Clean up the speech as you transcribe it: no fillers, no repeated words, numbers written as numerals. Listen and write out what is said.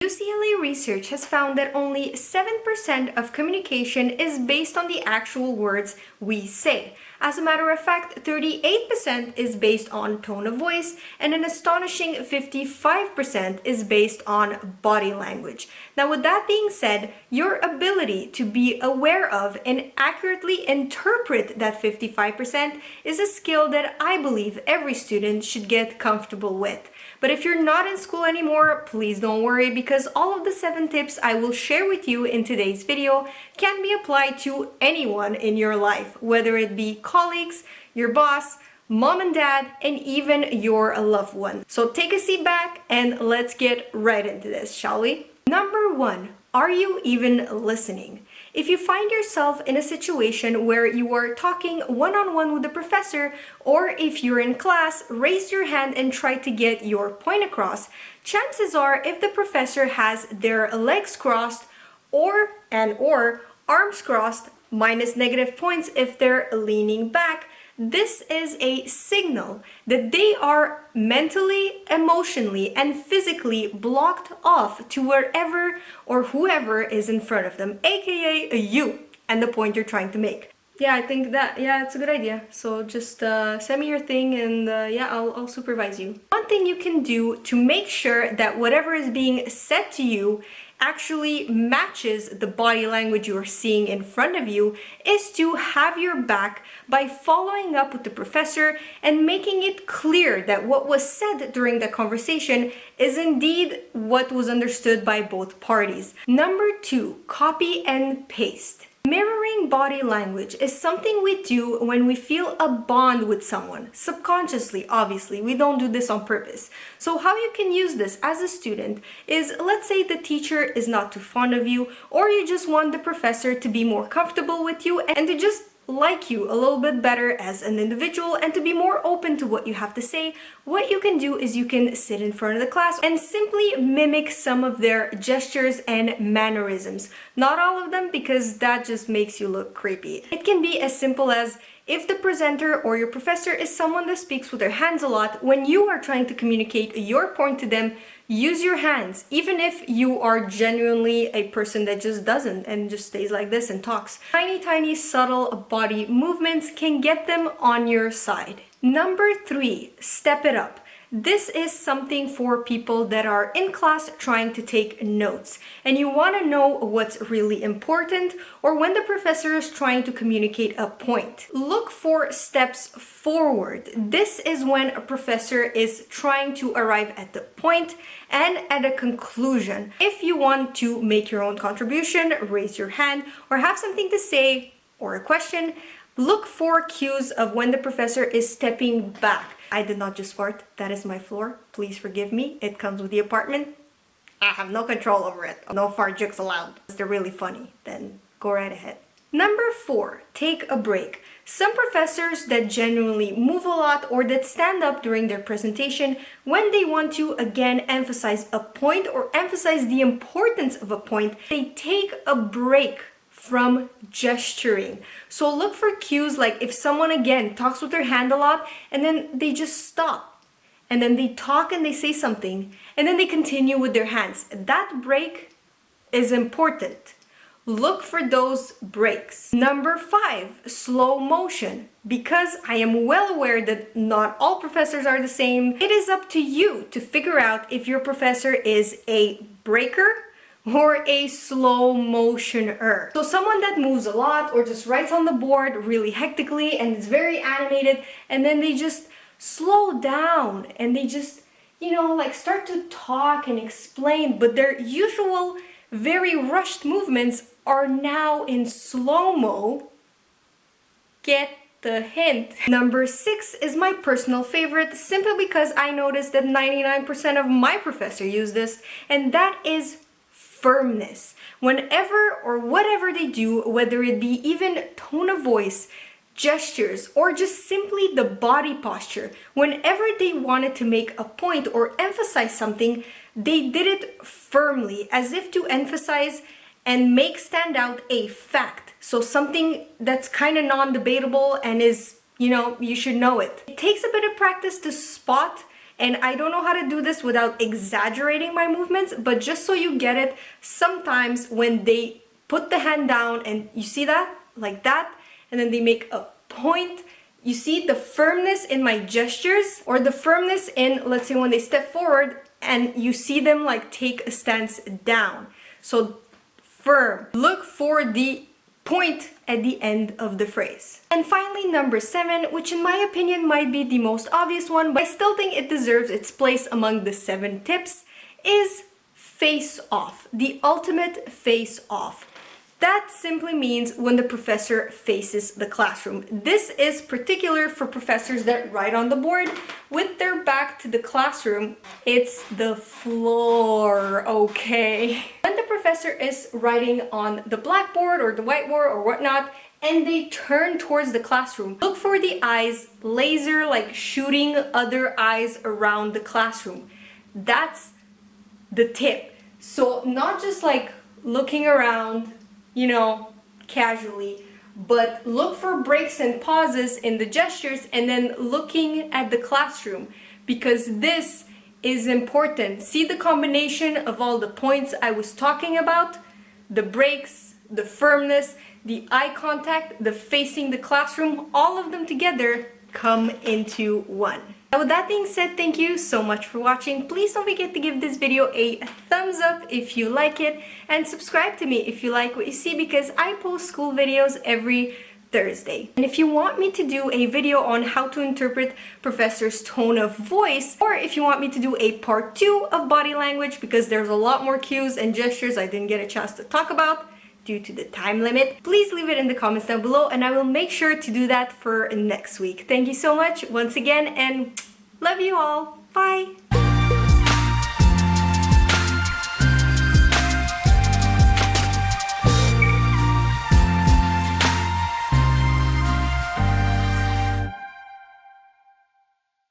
UCLA research has found that only 7% of communication is based on the actual words we say. As a matter of fact, 38% is based on tone of voice, and an astonishing 55% is based on body language. Now, with that being said, your ability to be aware of and accurately interpret that 55% is a skill that I believe every student should get comfortable with. But if you're not in school anymore, please don't worry, because all of the 7 tips I will share with you in today's video can be applied to anyone in your life, whether it be colleagues, your boss, mom and dad, and even your loved one. So take a seat back and let's get right into this, shall we? Number 1, are you even listening? If you find yourself in a situation where you are talking one-on-one with the professor, or if you're in class, raise your hand and try to get your point across. Chances are, if the professor has their legs crossed or arms crossed, minus negative points if they're leaning back, this is a signal that they are mentally, emotionally, and physically blocked off to wherever or whoever is in front of them, aka you and the point you're trying to make. Yeah, I think that, it's a good idea. So just send me your thing and I'll supervise you. One thing you can do to make sure that whatever is being said to you actually matches the body language you are seeing in front of you is to have your back by following up with the professor and making it clear that what was said during the conversation is indeed what was understood by both parties. Number 2, copy and paste. Mirroring body language is something we do when we feel a bond with someone. Subconsciously, obviously, we don't do this on purpose. So how you can use this as a student is, let's say the teacher is not too fond of you, or you just want the professor to be more comfortable with you and to just like you a little bit better as an individual and to be more open to what you have to say. What you can do is you can sit in front of the class and simply mimic some of their gestures and mannerisms. Not all of them, because that just makes you look creepy. It can be as simple as, if the presenter or your professor is someone that speaks with their hands a lot, when you are trying to communicate your point to them, use your hands, even if you are genuinely a person that just doesn't and just stays like this and talks. Tiny, subtle body movements can get them on your side. Number 3, step it up. This is something for people that are in class trying to take notes and you want to know what's really important, or when the professor is trying to communicate a point. Look for steps forward. This is when a professor is trying to arrive at the point and at a conclusion. If you want to make your own contribution, raise your hand, or have something to say or a question, look for cues of when the professor is stepping back. I did not just fart, that is my floor. Please forgive me, it comes with the apartment. I have no control over it. No fart jokes allowed. If they're really funny, then go right ahead. Number 4, take a break. Some professors that genuinely move a lot or that stand up during their presentation, when they want to again emphasize a point or emphasize the importance of a point, they take a break from gesturing. So look for cues, like if someone again talks with their hand a lot and then they just stop and then they talk and they say something and then they continue with their hands. That break is important. Look for those breaks. Number 5, slow motion. Because I am well aware that not all professors are the same, it is up to you to figure out if your professor is a breaker or a slow motioner. So someone that moves a lot or just writes on the board really hectically and is very animated, and then they just slow down and they just, like start to talk and explain, but their usual very rushed movements are now in slow-mo. Get the hint. Number 6 is my personal favorite, simply because I noticed that 99% of my professors use this, and that is firmness. Whenever or whatever they do, whether it be even tone of voice, gestures, or just simply the body posture, whenever they wanted to make a point or emphasize something, they did it firmly, as if to emphasize and make stand out a fact. So something that's kind of non-debatable and is, you should know it. It takes a bit of practice to spot And I don't know how to do this without exaggerating my movements, but just so you get it, sometimes when they put the hand down and you see that, like that, and then they make a point, you see the firmness in my gestures, or the firmness in, let's say when they step forward and you see them like take a stance down. So firm. Look for the point at the end of the phrase. And finally, number 7, which in my opinion might be the most obvious one, but I still think it deserves its place among the 7 tips, is face off. The ultimate face off. That simply means when the professor faces the classroom. This is particular for professors that write on the board with their back to the classroom. It's the floor, okay? When the professor is writing on the blackboard or the whiteboard or whatnot, and they turn towards the classroom, look for the eyes laser, like shooting other eyes around the classroom. That's the tip. So not just like looking around, you know, casually, but look for breaks and pauses in the gestures and then looking at the classroom, because this is important. See the combination of all the points I was talking about? The breaks, the firmness, the eye contact, the facing the classroom, all of them together come into one. Now with that being said, thank you so much for watching. Please don't forget to give this video a thumbs up if you like it, and subscribe to me if you like what you see, because I post school videos every Thursday. And if you want me to do a video on how to interpret professor's tone of voice, or if you want me to do a part 2 of body language, because there's a lot more cues and gestures I didn't get a chance to talk about due to the time limit, please leave it in the comments down below and I will make sure to do that for next week. Thank you so much once again, and love you all. Bye!